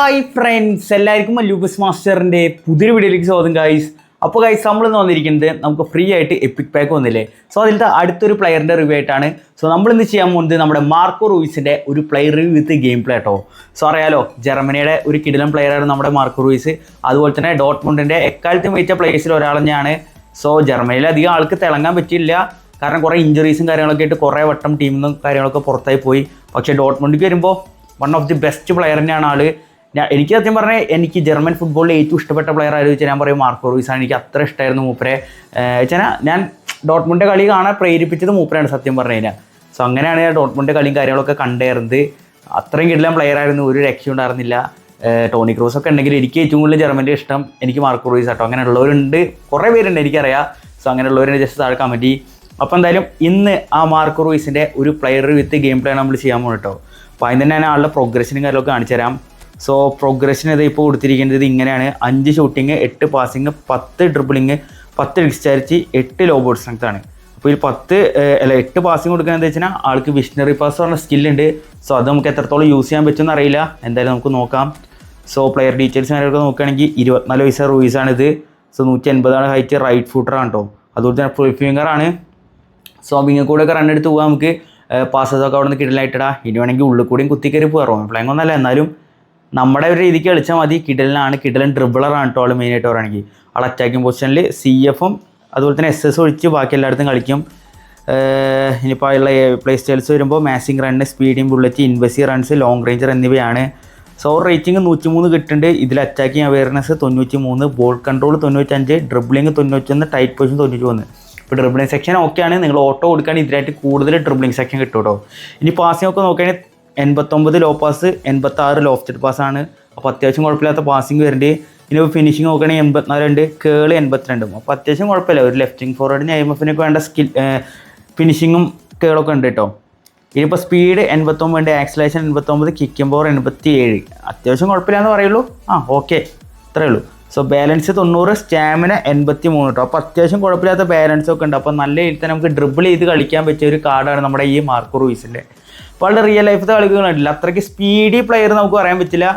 Hi friends, എല്ലാവർക്കും Lucas മാസ്റ്ററിൻ്റെ പുതിയൊരു വീഡിയോയിലേക്ക് സ്വാഗതം ഗൈസ്. അപ്പോൾ ഗൈസ് നമ്മളിന്ന് വന്നിരിക്കുന്നത് നമുക്ക് ഫ്രീ ആയിട്ട് എപ്പിക് പാക്ക് വന്നില്ലേ. സോ അതിലത്തെ അടുത്തൊരു പ്ലെയറിൻ്റെ റിവ്യൂ ആയിട്ടാണ്. സോ നമ്മളിന്ന് ചെയ്യാൻ പോകുന്നത് നമ്മുടെ മാർക്കോ റൂയിസിൻ്റെ ഒരു പ്ലെയർ റിവ്യൂ വിത്ത് ഗെയിം പ്ലേ കേട്ടോ. സോ അറിയാലോ, ജർമ്മനിയുടെ ഒരു കിടിലൻ പ്ലെയറാണ് നമ്മുടെ മാർക്കോ റൂയിസ്. അതുപോലെ തന്നെ ഡോട്ട്മുണ്ടിൻ്റെ എക്കാലത്തും മികച്ച പ്ലേയേഴ്സിൽ ഒരാൾ തന്നെയാണ്. സോ ജർമ്മനിയിൽ അധികം ആൾക്ക് തിളങ്ങാൻ പറ്റിയില്ല, കാരണം കുറേ ഇഞ്ചുറീസും കാര്യങ്ങളൊക്കെ ആയിട്ട് കുറേ വട്ടം ടീമിൽ നിന്നും കാര്യങ്ങളൊക്കെ പുറത്തായി പോയി. പക്ഷേ ഡോട്ട്മുണ്ടിലേക്ക് വരുമ്പോൾ one of the best player തന്നെയാണ് ആൾ. എനിക്ക് സത്യം പറഞ്ഞാൽ എനിക്ക് ജർമ്മൻ ഫുട്ബോളിൽ ഏറ്റവും ഇഷ്ടപ്പെട്ട പ്ലെയർ ആയിരുന്നു വെച്ചാൽ ഞാൻ പറയും മാർക്കോ റൂയിസാണ്. എനിക്ക് അത്ര ഇഷ്ടമായിരുന്നു മൂപ്പരെ. വെച്ചാൽ ഞാൻ ഡോട്ട്മുണ്ടിൻ്റെ കളി കാണാൻ പ്രേരിപ്പിച്ചത് മൂപ്പരാണ് സത്യം പറഞ്ഞു കഴിഞ്ഞാൽ. സോ അങ്ങനെയാണ് ഞാൻ ഡോട്ട്മുണ്ടിൻ്റെ കളിയും കാര്യങ്ങളൊക്കെ കണ്ടുകയറുന്നത്. അത്രയും കിടിലൻ പ്ലെയർ ആയിരുന്നു, ഒരു രക്ഷയും ഉണ്ടായിരുന്നില്ല. ടോണി ക്രൂസ് ഒക്കെ ഉണ്ടെങ്കിൽ എനിക്ക് ഏറ്റവും കൂടുതൽ ജർമ്മൻ്റെ ഇഷ്ടം എനിക്ക് മാർക്കോ റൂയിസ് കേട്ടോ. അങ്ങനെയുള്ളവരുണ്ട്, കുറേ പേരുണ്ട് എനിക്കറിയാം. സോ അങ്ങനെയുള്ളവരെ ജസ്റ്റ് താഴെ കമൻറ്റ് ചെയ്യും. അപ്പോൾ എന്തായാലും ഇന്ന് ആ മാർക്കോ റൂയിസിൻ്റെ ഒരു പ്ലെയർ വിത്ത് ഗെയിം പ്ലേ നമ്മൾ ചെയ്യാൻ പോകും കേട്ടോ. അപ്പോൾ അതിന് തന്നെ ഞാൻ ആളുടെ പ്രോഗ്രഷനും കാര്യങ്ങളൊക്കെ കാണിച്ചു തരാം. സോ പ്രോഗ്രഷൻ ഇത് ഇപ്പോൾ കൊടുത്തിരിക്കുന്നത് ഇങ്ങനെയാണ്: 5 shooting, 8 passing, 10 dribbling, 10 discharge, 8 low ball strength ആണ്. അപ്പോൾ ഈ 8 പാസിങ് കൊടുക്കുന്നത് വെച്ചാൽ ആൾക്ക് വിഷണറി പാസ് പറഞ്ഞ സ്കില്ലുണ്ട്. സോ അത് നമുക്ക് എത്രത്തോളം യൂസ് ചെയ്യാൻ പറ്റുമെന്ന് അറിയില്ല, എന്തായാലും നമുക്ക് നോക്കാം. സോ പ്ലെയർ ഡീറ്റെയിൽസ് കാര്യങ്ങളൊക്കെ നോക്കുകയാണെങ്കിൽ 24 വയസ്സ് റൂയിസാണിത്. സോ 180 ഹൈറ്റ്, റൈറ്റ് ഫൂട്ടറാണ് കേട്ടോ. അതുപോലെ തന്നെ ഫുൾ ഫിംഗറാണ്. സോ വിങ്ങിൽ കൂടെയൊക്കെ റണ്ണെടുത്ത് പോകാൻ നമുക്ക് പാസസൊക്കെ അവിടെ നിന്ന് കിടലായിട്ടാ. ഇനി വേണമെങ്കിൽ ഉള്ളിൽ കൂടെയും കുത്തിക്കയറി പോകാം, പ്ലേയിങ് ഒന്നല്ല, എന്നാലും നമ്മുടെ ഒരു രീതിക്ക് കളിച്ചാൽ മതി. കിടലിനാണ്, കിടലൻ ഡ്രിബിളറാണ് കേട്ടോ ആൾ മെയിനായിട്ട് പറയുകയാണെങ്കിൽ. ആൾ അറ്റാക്കിംഗ് പൊസിഷനിൽ CFും അതുപോലെ തന്നെ SS ഒഴിച്ച് ബാക്കി എല്ലായിടത്തും കളിക്കും. ഇനിയിപ്പോൾ ഉള്ള പ്ലേ സ്റ്റൈൽസ് വരുമ്പോൾ മാസിംഗ് റണ്ണ്, സ്പീഡിങ് ബുള്ളറ്റ്, ഇൻവെസി റൺസ്, ലോങ് റേഞ്ചർ എന്നിവയാണ്. സോ റേറ്റിംഗ് 103 കിട്ടുന്നുണ്ട്. ഇതിൽ attacking awareness 93, ball control 95, dribbling 91, tight position 91. ഇപ്പോൾ ഡ്രിബിളിംഗ് സെക്ഷൻ ഓക്കെയാണ്. നിങ്ങൾ ഓട്ടോ കൊടുക്കുകയാണെങ്കിൽ ഇതിനായിട്ട് കൂടുതൽ ഡ്രിബിളിംഗ് സെക്ഷൻ കിട്ടും കേട്ടോ. ഇനി പാസിംഗ് ഒക്കെ നോക്കുകയാണെങ്കിൽ 89 ലോ പാസ്, 86 ലോഫ്റ്റഡ് പാസ്സാണ്. അപ്പോൾ അത്യാവശ്യം കുഴപ്പമില്ലാത്ത പാസിംഗ് വരുന്നുണ്ട്. ഇനി ഫിനിഷിംഗ് നോക്കുകയാണെങ്കിൽ 84 ഉണ്ട്, കേള് 82. അപ്പോൾ അത്യാവശ്യം കുഴപ്പമില്ല. ഒരു ലെഫ്റ്റിംഗ് ഫോർവേഡിന് IMFനൊക്കെ വേണ്ട ഫിനിഷിങ്ങും കേളൊക്കെ ഉണ്ട് കേട്ടോ. ഇനിയിപ്പോൾ സ്പീഡ് 89 ഉണ്ട്, ആക്സലേഷൻ 89, കിക്കിംഗ് പവർ 87. അത്യാവശ്യം കുഴപ്പമില്ല എന്ന് പറയുള്ളൂ. ഓക്കെ, ഇത്രയേ ഉള്ളൂ. സോ ബാലൻസ് 90, സ്റ്റാമിന 83 കേട്ടോ. അപ്പോൾ അത്യാവശ്യം കുഴപ്പമില്ലാത്ത ബാലൻസൊക്കെ ഉണ്ട്. അപ്പോൾ നല്ല രീതിയിൽ തന്നെ നമുക്ക് ഡ്രിബിൾ ചെയ്ത് കളിക്കാൻ പറ്റിയ ഒരു കാർഡാണ് നമ്മുടെ ഈ മാർക്കോ റൂയിസിൻ്റെ. അപ്പോൾ ആളുടെ റിയൽ ലൈഫത്തെ കളികൾ കണ്ടില്ല, അത്രയ്ക്ക് സ്പീഡി പ്ലെയർ നമുക്ക് പറയാൻ പറ്റില്ല.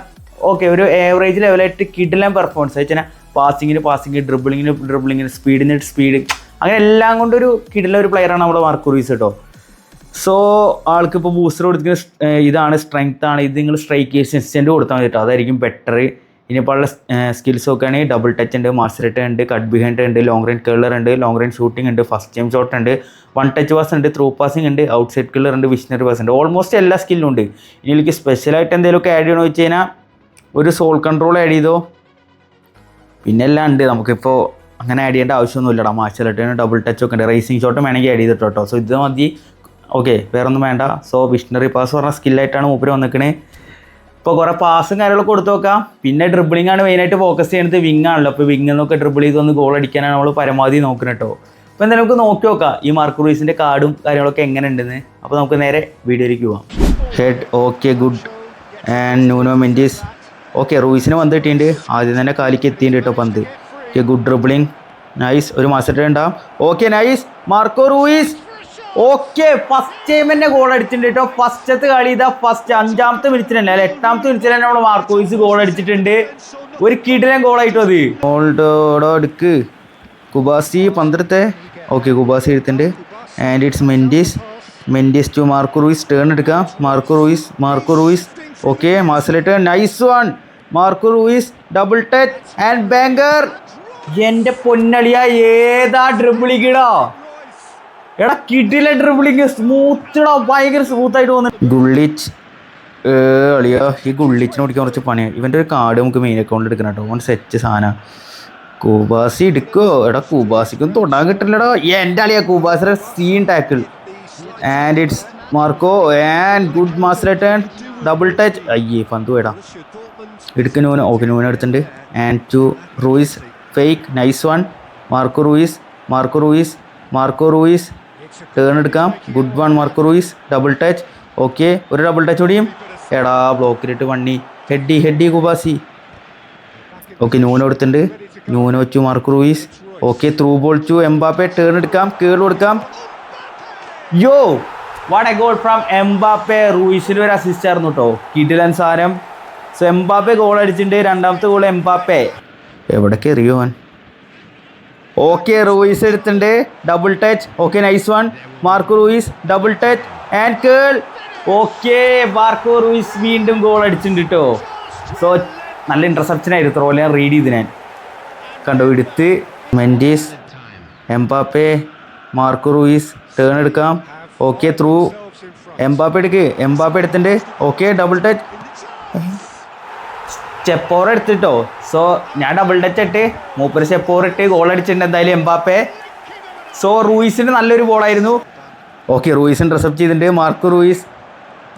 ഓക്കെ, ഒരു ഏവറേജ് ലെവലായിട്ട് കിടിലൻ പെർഫോമൻസ് വെച്ചാൽ പാസിങ്ങിന് ഡ്രിബിളിങ്ങിന് സ്പീഡ്, അങ്ങനെ എല്ലാം കൊണ്ടൊരു കിടിലൻ ഒരു പ്ലെയറാണ് നമ്മുടെ മാർക്കോ റൂയിസ് കേട്ടോ. സോ ആൾക്ക് ഇപ്പോൾ ബൂസ്റ്റർ കൊടുത്തിരിക്കുന്ന ഇതാണ്, സ്ട്രെങ്ത് ആണ്. ഇത് നിങ്ങൾ സ്ട്രൈക്കേഴ്സ് ഇൻസ്റ്റൻറ്റ് കൊടുത്താൽ മതി കേട്ടോ, അതായിരിക്കും ബെറ്റർ. ഇനിയിപ്പോൾ ഉള്ള സ്കിൽസ് നോക്കുകയാണെങ്കിൽ ഡബിൾ ടച്ച് ഉണ്ട്, മാസ്റ്റർ ഉണ്ട്, കട്ട് ബിഹൈൻഡ് ഉണ്ട്, ലോങ് റേഞ്ച് കേളർ ഉണ്ട്, ലോങ് റേഞ്ച് ഷൂട്ടിംഗ് ഉണ്ട്, ഫസ്റ്റ് ടൈം ഷോട്ട് ഉണ്ട്, 1 ടച്ച് പാസ് ഉണ്ട്, ത്രൂ പാസിംഗ് ഉണ്ട്, ഔട്ട് സൈഡ് കില്ലർ ഉണ്ട്, വിഷണറി പാസ് ഉണ്ട്. ഓൾമോസ്റ്റ് എല്ലാ സ്കില്ലും ഉണ്ട്. ഇനി എനിക്ക് സ്പെഷ്യലായിട്ട് എന്തെങ്കിലുമൊക്കെ ആഡ് ചെയ്യണമെന്ന് വെച്ച് കഴിഞ്ഞാൽ ഒരു സോൾ കൺട്രോൾ ആഡ് ചെയ്തോ, പിന്നെ എല്ലാം ഉണ്ട്. നമുക്കിപ്പോൾ അങ്ങനെ ആഡ് ചെയ്യേണ്ട ആവശ്യമൊന്നുമില്ലടാ. മാസ്റ്റർ ഡബിൾ ടച്ച് ഒക്കെ ഉണ്ട്, റേസിംഗ് ഷോട്ടും വേണമെങ്കിൽ ആഡ് ചെയ്തിട്ടോ കേട്ടോ. സോ ഇത് മതി. ഓക്കെ, വേറെ ഒന്നും വേണ്ട. സോ വിഷണറി പാസ് പറഞ്ഞ സ്കില്ലായിട്ടാണ് മൂപ്പര് വന്നിക്കണേ. ഇപ്പോൾ കുറേ പാസും കാര്യങ്ങളൊക്കെ കൊടുത്തു നോക്കാം. പിന്നെ ഡ്രിബിളിംഗ് ആണ് മെയിനായിട്ട് ഫോക്കസ് ചെയ്യുന്നത്. വിങ് ആണല്ലോ, അപ്പോൾ വിങ്ങിൽ നിന്നൊക്കെ ഡ്രിബിൾ ചെയ്ത് ഒന്ന് ഗോൾ അടിക്കാനാണ് നമ്മൾ പരമാവധി നോക്കുന്നത് കേട്ടോ. അപ്പോൾ എന്തായാലും നമുക്ക് നോക്കി നോക്കാം ഈ മാർക്കോ റൂയിസിൻ്റെ കാർഡും കാര്യങ്ങളൊക്കെ എങ്ങനെ ഉണ്ടെന്ന്. അപ്പോൾ നമുക്ക് നേരെ വീഡിയോയിലേക്ക് പോവാം. Head okay, good. And Nuno Mendes okay. റൂയിസിന് പന്ത് കിട്ടിയിട്ടുണ്ട്, ആദ്യം തന്നെ കാലിക്ക് എത്തിയിട്ടുണ്ട് കേട്ടോ പന്ത്. Okay, good dribbling, nice. ഒരു മാസ്റ്റർ ഉണ്ടാവും. Okay, nice Marco Reus. Okay, first time തന്നെ ഗോൾ അടിച്ചിട്ടുണ്ട് കേട്ടോ. ഫസ്റ്റത്തെ കളി ഇതാ, 5ാമത്തെ മിനിറ്റിൽ തന്നെ, അല്ല 8ാമത്തെ മിനിറ്റിൽ തന്നെ നമ്മൾ മാർക്കോ റൂയിസ് ഗോൾ അടിച്ചിട്ടുണ്ട്. ഒരു കിടിലൻ ഗോളായിട്ടോ അത്. ഓൾഡോടോ എടുക്ക്, കുബാസി 12. ഓക്കെ, കുബാസി എടുത്തിട്ടുണ്ട്. And it's Mendes to Marco Reus. Turn എടുക്കാം. Marco Reus okay, Marseille turn, nice one. Marco Reus double touch and banger. എൻ്റെ പൊന്നളിയ, ഏതാ ഡ്രിബിളിങ്ങിടാ എടാ, കിടില ഡ്രിബിളിങ്, സ്മൂത്തടാ, ഭയങ്കര സ്മൂത്തായിട്ട് വന്നിട്ട്. ഗുള്ളിച്ച് അളിയാ, ഈ ഗുള്ളിച്ചിനെ ഓടിക്കാൻ കുറച്ച് പണിയാണ്. ഇവൻ്റെ ഒരു കാർഡ് നമുക്ക് മെയിൻ അക്കൗണ്ടിൽ എടുക്കണം കേട്ടോ. ഓൻ സെറ്റ് സാധനം. കുബാസി എടുക്കോ എടാ, കുബാസിക്കൊന്നും തൊടാൻ കിട്ടില്ലടാ. എൻ്റെ അളിയാ, കുബാസിയുടെ scene tackle. And it's Marco and good master turn, double touch. അയ്യേ, പന്ത് പോയടാ. എടുക്ക നൂന. ഓക്കെ, നൂന എടുത്തിട്ടുണ്ട്. And to Reus, fake, nice one. Marco Reus turn എടുക്കാം. Good one Marco Reus, double touch. Okay, ഒരു ഡബിൾ ടച്ച് കൂടിയും. എടാ, ബ്ലോക്കിലിട്ട് വണ്ണി. ഹെഡി കുബാസി. ഓക്കെ, ന്യൂനോ എടുത്തിട്ടുണ്ട്. Nuno to Marco Reus. Okay, through ball to Mbappe. Turn എടുക്കാം, curl കൊടുക്കാം. Yo, what a goal from Mbappe. റൂയിസിന് ഒരു അസിസ്റ്റ് ആയിരുന്നു കേട്ടോ. കിടിലൻ സാരം. സോ എംബാപ്പെ ഗോൾ അടിച്ചിട്ടുണ്ട്. രണ്ടാമത്തെ ഗോൾ എംബാപ്പെ. എവിടേക്ക് എറിയോ അവൻ? ഓക്കെ റൂയിസ് എടുത്തിട്ടുണ്ട്. Double touch. Okay nice one. Marco Reus double touch and curl. Okay Marco Reus വീണ്ടും ഗോൾ അടിച്ചിട്ടുണ്ട് കേട്ടോ. സോ നല്ല ഇൻ്റർസെപ്ഷൻ ആയിരുന്നു. ത്രോ ഞാൻ റീഡ് ചെയ്ത് ഞാൻ കണ്ടോ എടുത്ത്. Mendes, Mbappe, Marco Reus turn എടുക്കാം. ഓക്കെ ത്രൂ എംബാപ്പെ എടുക്ക്. എംബാപ്പെ എടുത്തിട്ടുണ്ട്. Okay double touch. സ്റ്റെപ്പോർ എടുത്തിട്ടോ. സോ ഞാൻ ഡബിൾ ടച്ച് ഇട്ട് മൂപ്പര് സ്റ്റെപ്പോർ ഇട്ട് ഗോൾ അടിച്ചിട്ടുണ്ട് എന്തായാലും എംബാപ്പെ. സോ റൂയിസിന് നല്ലൊരു ബോളായിരുന്നു. ഓക്കെ റൂയിസിന് റിസപ്റ്റ് ചെയ്തിട്ടുണ്ട്. Marco Reus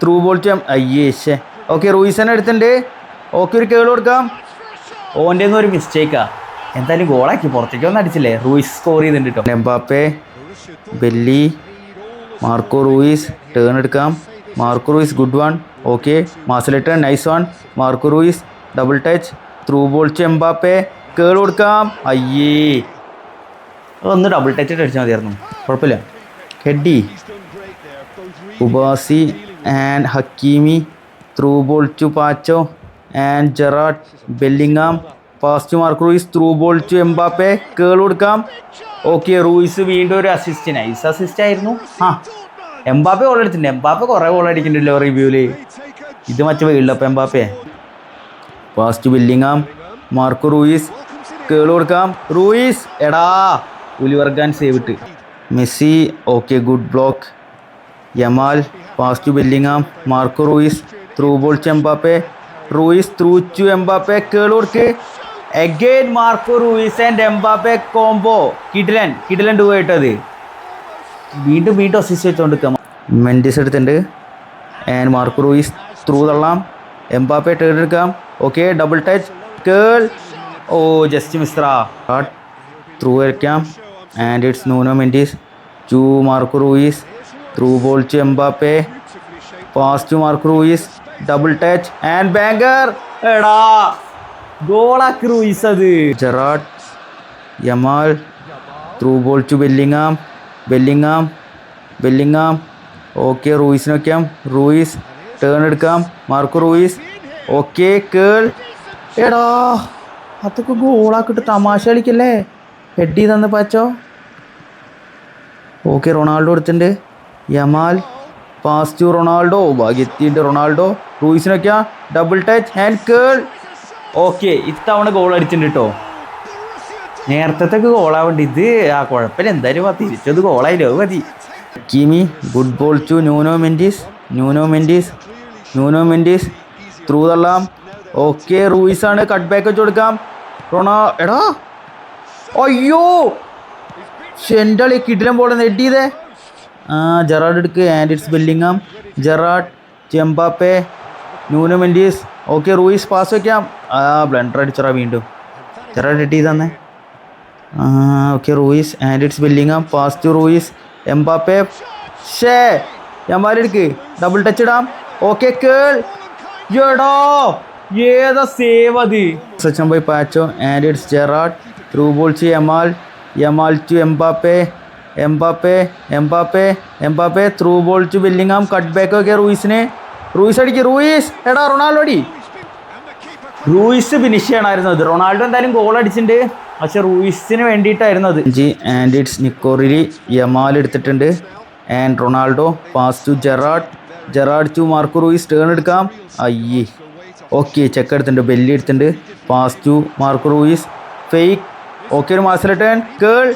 through ball to അയ്യേ. ഓക്കെ റൂയിസിനെ എടുത്തിട്ടുണ്ട്. ഓക്കെ ഒരു കേൾ കൊടുക്കാം. ഓൻ്റെ ഒന്നും ഒരു മിസ്റ്റേക്കാ. എന്തായാലും ഗോളാക്കി പുറത്തേക്കൊന്നും അടിച്ചില്ലേ. റൂയിസ് സ്കോർ ചെയ്തിട്ടുണ്ട് കേട്ടോ. Mbappe, Belli, Marco Reus turn എടുക്കാം. Marco Reus good one. Okay മാസലിട്ട് nice one. Marco Reus double touch through ball to Mbappe. Curl കൊടുക്കാം. അയ്യേ ഒന്ന് ഡബിൾ ടച്ച് ഇട്ട് അടിച്ചാൽ മതിയായിരുന്നു. കുഴപ്പമില്ല. ഹെഡി, ഉബാസി and Hakimi through ball to Pacho and Gerrard Bellingham. Pass to Marco Reus through ball to Mbappe. Curl കൊടുക്കാം. ഓക്കെ റൂയിസ് വീണ്ടും ഒരു അസിസ്റ്റ്. നൈസ് അസിസ്റ്റ് ആയിരുന്നു. എംബാപ്പെ ഗോൾ അടിച്ചിട്ടുണ്ട്. എംബാപ്പെ കുറേ ഗോൾ അടിക്കുന്നുണ്ടല്ലോ റിവ്യൂവിൽ. ഇത് മറ്റേ world cup Mbappe. Pass to Bellingham. Marco Reus curl കൊടുക്കാം. റൂയിസ് എടാ ഉലിവർഗാൻ സേവ് ഇട്ട്. Messi okay good block. Yamal pass to Bellingham. Marco Reus through ball to Mbappe. Reus through to Mbappe. Curl കൊടുക്ക്. Again Marco Reus and Mbappe combo. കിഡിലൻ ഡു ആയിട്ടത്. വീണ്ടും assist വെച്ചുകൊണ്ടിരിക്കാം. മെൻഡിസ് എടുത്തിട്ടുണ്ട്. ആൻഡ് മാർക്കോ റൂയിസ് ത്രൂ തള്ളാം. Mbappe turn എടുക്കാം. Okay double touch curl. Oh just മിസ്റാ. ത്രൂ വരയ്ക്കാം. And it's Nuno Mendes to Marco Reus through ball to Mbappe. Pass to Marco Reus double touch and banger. എടാ ഗോളാക്കി Reus അത്. Gerrard, Yamal through ball to Bellingham. Okay റൂയിസിന് വയ്ക്കാം. Reus turn എടുക്കാം. Marco Reus okay curl. എടാ അതൊക്കെ ഗോളാക്കിട്ട് തമാശ കളിക്കല്ലേ. ഹെഡ് ചെയ്തെന്ന് പാച്ചോ. ഓക്കെ റൊണാൾഡോ എടുത്തിട്ടുണ്ട്. Yamal pass to Ronaldo. ഭാഗ്യത്തിൻ്റെ റൊണാൾഡോ. റൂയിസിന് വയ്ക്കാം. Double touch and curl. Okay ഇത്തവണ ഗോൾ അടിച്ചിട്ടുണ്ട് കേട്ടോ. നേരത്തെയൊക്കെ ഗോളാവേണ്ട ഇത് കുഴപ്പമില്ല. എന്തായാലും തിരിച്ചത് ഗോളായില്ലോ. അത് മതി. കീമി good ball to Nuno Mendes through തള്ളാം. ഓക്കെ റൂയിസാണ് കട്ട് ബാക്ക് വെച്ച് കൊടുക്കാം. എടാ അയ്യോ ഷെൻഡളി കിടിലം ബോൾ ഹെഡ് ചെയ്തേ. ജെറാഡ് എടുക്ക്. And it's Bellingham. Gerrard Mbappe Nuno Mendes. Okay Reus pass വയ്ക്കാം. ബ്ലണ്ടർ അടിച്ചറാ വീണ്ടും. ജെറാഡ് ഹെഡ് ചെയ്ത് തന്നെ. Okay Reus and it's Bellingham. Pass to Reus. Mbappe യമാലെടുക്ക്. ഡബിൾ ടച്ച് ഇടാം. Okay curl. എടാ ഏതാ സേവ് അത്. സച്ചിൻ by Pacho and it's Gerard through ball to Yamal to Mbappe through ball to Bellingham. Cut back ഒക്കെ Reus അടിക്ക്. Reus എടാ Ronaldo അടി. റൂയിസ് ഫിനിഷ് ചെയ്യണമായിരുന്നു അത്. റൊണാൾഡോ എന്തായാലും ഗോൾ അടിച്ചിട്ടുണ്ട്. പക്ഷെ റൂയിസിന് വേണ്ടിയിട്ടായിരുന്നു അത്. ആൻഡ് ഇറ്റ്സ് നിക്കോറിലി. യമാൽ എടുത്തിട്ടുണ്ട്. And Ronaldo pass to Gerrard to Marco Reus turn എടുക്കാം. അയ്യേ ഓക്കെ ചെക്ക് എടുത്തിട്ടുണ്ട്. ബെല്ലി എടുത്തിട്ടുണ്ട്. Pass to Marco Reus fake. Okay ഒരു Marseille turn curl.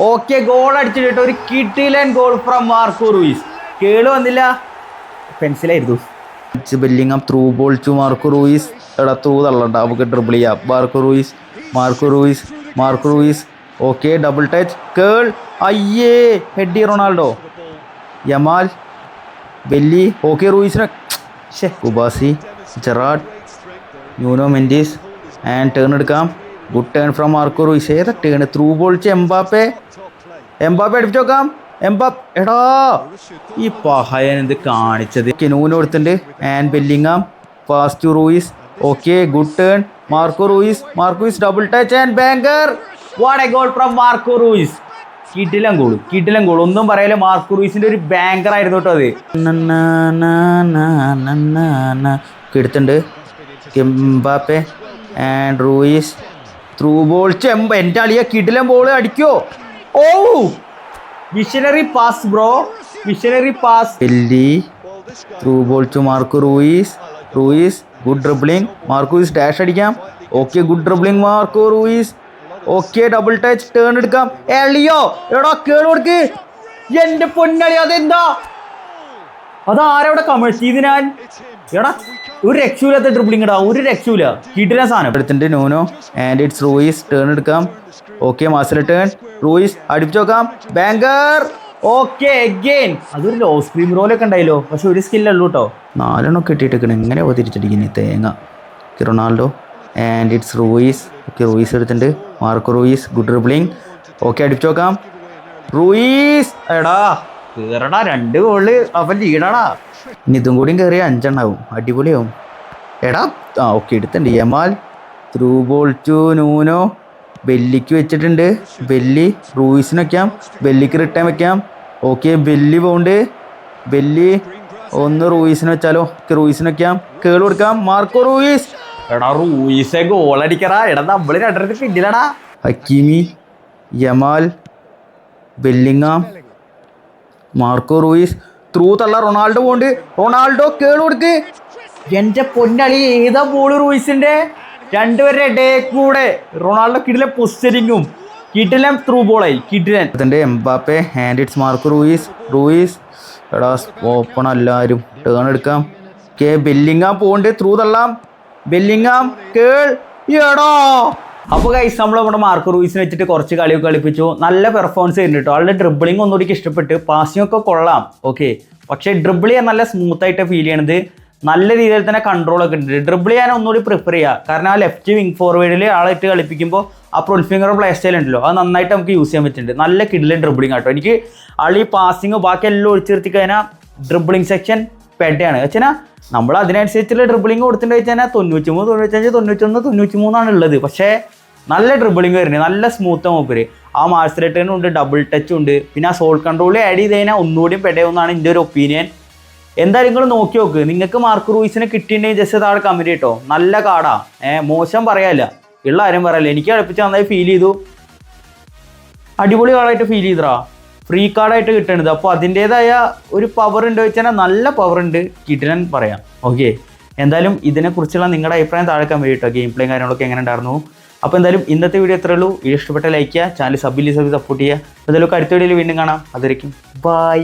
Okay goal അടിച്ചിട്ട് ഒരു കിടിലൻ goal from Marco Reus. Curl വന്നില്ല, പെൻസിലായിരുന്നു. Bellingham through ball to Marco Reus. എടാ ത്രൂ തള്ളണ്ട, നമുക്ക് ഡ്രിബിൾ ചെയ്യാം. Marco Reus okay double touch curl. അയ്യേ ഹെഡി റൊണാൾഡോ. Yamal belly. ഓക്കെ റൂയിസിനെ ഉബാസി Gerrard Nuno Mendes and turn എടുക്കാം. Good turn from Marco Reus. ഏതാ turn? Through ball to Mbappe അടിപ്പിച്ച് നോക്കാം. എടാ ഈ പഹയൻ എന്ത് കാണിച്ചത്. ന്യൂനോ എടുത്തിട്ടുണ്ട്. And Bellingham pass to Reus. Okay good turn. Marco Reus double touch and banger. What a goal from Marco Reus. കിടിലൻ ഗോൾ ഒന്നും പറയാലോ. മാർക്കോ റൂയിസിന്റെ ഒരു ബാങ്കർ ആയിരുന്നു കേട്ടോ അത്. എടുത്തിട്ടുണ്ട്. Mbappe and Reus through ball. എൻ്റെ അളിയ കിടിലൻ ബോൾ അടിക്കോ. Oh visionary pass bro, visionary pass. Belli through ball to Marco Reus. Reus good dribbling. മാർക്കോസ് ഡാഷ് അടിക്കാം. Okay good dribbling Marco Reus. Okay double touch turn എടുക്കാം. എളിയോ എടാ കേൾ കൊടുക്ക്. എൻ്റെ പൊന്നളി അതെന്താ, അതാരവിടെ കമഴ്ത്തിയത് ഞാൻ. എടാ ഒരു രക്ഷയില്ലാത്ത ഡ്രിബ്ലിംഗ് ഇടാ, ഒരു രക്ഷയില്ല. കിടിലൻ സാധനം എടുത്തിട്ടുണ്ട് Nuno and it's Reus. Turn എടുക്കാം. Okay master turn. റൂയിസ് അടിച്ചു നോക്കാം. ബാങ്കർ. Okay again. അതൊരു ലോ സ്ക്രീം റോലൊക്കെ ഉണ്ടായല്ലോ, പക്ഷെ ഒരു സ്കില്ലുള്ളൂ കേട്ടോ. 4 ഇട്ടിട്ടേക്കണം. എങ്ങനെ തിരിച്ചടിക്കുന്നത് തേങ്ങ. Ronaldo and it's Reus. Okay Reus എടുത്തിട്ടുണ്ട്. Marco Reus good dribbling. Okay അടിച്ചു നോക്കാം. റൂയിസ് എടാ കയറടാ, 2 ഗോള് അവൻ ലീഡാടാ. ഇനി ഇതും കൂടിയും കയറിയ 5 എണ്ണാവും, അടിപൊളിയാവും. എടാ ഓക്കെ എടുത്തിട്ടുണ്ട്. Yamal through ball to Nuno. ബെല്ലിക്ക് വെച്ചിട്ടുണ്ട്. ബെല്ലി റൂയിസിന് വയ്ക്കാം. ബെല്ലിക്ക് റിട്ടേൺ വെക്കാം. ഓക്കെ ബെല്ലി പോണ്ട്. ബെല്ലി ഒന്ന് റൂയിസിന് വെച്ചാലോ. റൂയിസിന് വയ്ക്കാം. കേൾ കൊടുക്കാം. Marco Reus. എടാ റൂയിസെ ഗോളടിക്കടാ. എടാ നമ്മൾ 2 പിന്നിലടാ. Hakimi, Yamal, Bellingham, Marco Reus through തള്ള. റൊണാൾഡോ പോണ്ട്. റൊണാൾഡോ കേൾ കൊടുക്ക്. എൻ്റെ പൊന്നളി ഏതാ ബോൾ റൂയിസിൻ്റെ. 2 പേരുടെ ഇടേ കൂടെ റൊണാൾഡോ കിടിലൻ പൊസിഷനിങ്ങും കിടിലൻ ത്രൂ ബോളായി കിടിലൻ. അതിൻ്റെ Mbappe and it's Marco Reus. Reus എടാ ഓപ്പൺ എല്ലാവരും ടേൺ എടുക്കാം. കെ ബെല്ലിങ്ങാം പോണ്ട്. ത്രൂ തള്ളാം. ബെല്ലിങ്ങാം കേൾ എടാ. അപ്പോൾ ഗൈസ് നമ്മൾ നമ്മുടെ മാർക്കോ റൂയിസിനെ വെച്ചിട്ട് കുറച്ച് കളിയൊക്കെ കളിപ്പിച്ചു. നല്ല പെർഫോമൻസ് ചെയ്യുന്നുണ്ട് കേട്ടോ. ആളുടെ ഡ്രിബിളിംഗ് ഒന്നുകൂടി ഇഷ്ടപ്പെട്ട്. പാസിംഗ് ഒക്കെ കൊള്ളാം ഓക്കെ, പക്ഷേ ഡ്രിബിൾ ചെയ്യാൻ നല്ല സ്മൂത്തായിട്ട് ഫീൽ ചെയ്യണത്. നല്ല രീതിയിൽ തന്നെ കൺട്രോളൊക്കെ ഉണ്ട്. ഡ്രിബിൾ ചെയ്യാൻ ഒന്നുകൂടി പ്രിഫർ ചെയ്യുക. കാരണം ആ ലെഫ്റ്റ് വിങ് ഫോർവേഡിൽ ആളായിട്ട് കളിപ്പിക്കുമ്പോൾ ആ പ്രൊൽഫിംഗർ പ്ലേ സ്റ്റൈൽ ഉണ്ടല്ലോ, അത് നന്നായിട്ട് നമുക്ക് യൂസ് ചെയ്യാൻ പറ്റുന്നുണ്ട്. നല്ല കിടിലൻ ഡ്രിബിളിംഗ് ആട്ടോ. എനിക്ക് ആൾ ഈ പാസിങ് ബാക്കി എല്ലാം ഒഴിച്ചു നിർത്തി കഴിഞ്ഞാൽ ഡ്രിബിളിംഗ് സെക്ഷൻ പെടയാണ്. വെച്ചാൽ നമ്മൾ അതിനനുസരിച്ചുള്ള ഡ്രിബിളിംഗ് കൊടുത്തിട്ട് വെച്ചാൽ 93, 95, 91, 93 ഉള്ളത്. പക്ഷേ നല്ല ഡ്രിബിളിംഗ് വരുന്നത്, നല്ല സ്മൂത്ത് മൂപ്പര്. ആ മാർസ് റിട്ടേണും ഉണ്ട്, ഡബിൾ ടച്ചും ഉണ്ട്. പിന്നെ ആ സോൾ കൺട്രോൾ ആഡ് ചെയ്ത് കഴിഞ്ഞാൽ ഒന്നുകൂടിയും പെടയുമെന്നാണ് എൻ്റെ ഒരു ഒപ്പീനിയൻ. എന്തായാലും നിങ്ങൾ നോക്കി നോക്ക്. നിങ്ങൾക്ക് മാർക്കോ റൂയിസിനെ കിട്ടിയിട്ടുണ്ടെങ്കിൽ ജസ്റ്റ് താഴെ കമൻറ്റ് കേട്ടോ. നല്ല കാർഡാ, മോശം പറയാല്ല, ഉള്ള ആരും പറയല്ല. എനിക്ക് കളിപ്പിച്ച് നന്നായി ഫീൽ ചെയ്തു. അടിപൊളി കാർഡായിട്ട് ഫീൽ ചെയ്തടാ. ഫ്രീ കാർഡായിട്ട് കിട്ടണത്. അപ്പോൾ അതിൻ്റേതായ ഒരു പവർ ഉണ്ട് വെച്ചാൽ നല്ല പവർ ഉണ്ട്, കിട്ടാൻ പറയാം. ഓക്കെ, എന്തായാലും ഇതിനെക്കുറിച്ചുള്ള നിങ്ങളുടെ അഭിപ്രായം താഴെ കമൻറ്റ് കേട്ടോ. ഗെയിം പ്ലേയും കാര്യങ്ങളൊക്കെ എങ്ങനെ ഉണ്ടായിരുന്നു. അപ്പോൾ എന്തായാലും ഇന്നത്തെ വീഡിയോ എത്രയേ ഉള്ളൂ. വീഡിയോ ഇഷ്ടപ്പെട്ട ലൈക്ക് ചെയ്യുക, ചാനൽ സപ്പോർട്ട് ചെയ്യുക. എന്തായാലും അടുത്ത വീഡിയോയിൽ വീണ്ടും കാണാം. അതുവരെയ്ക്കും ബൈ.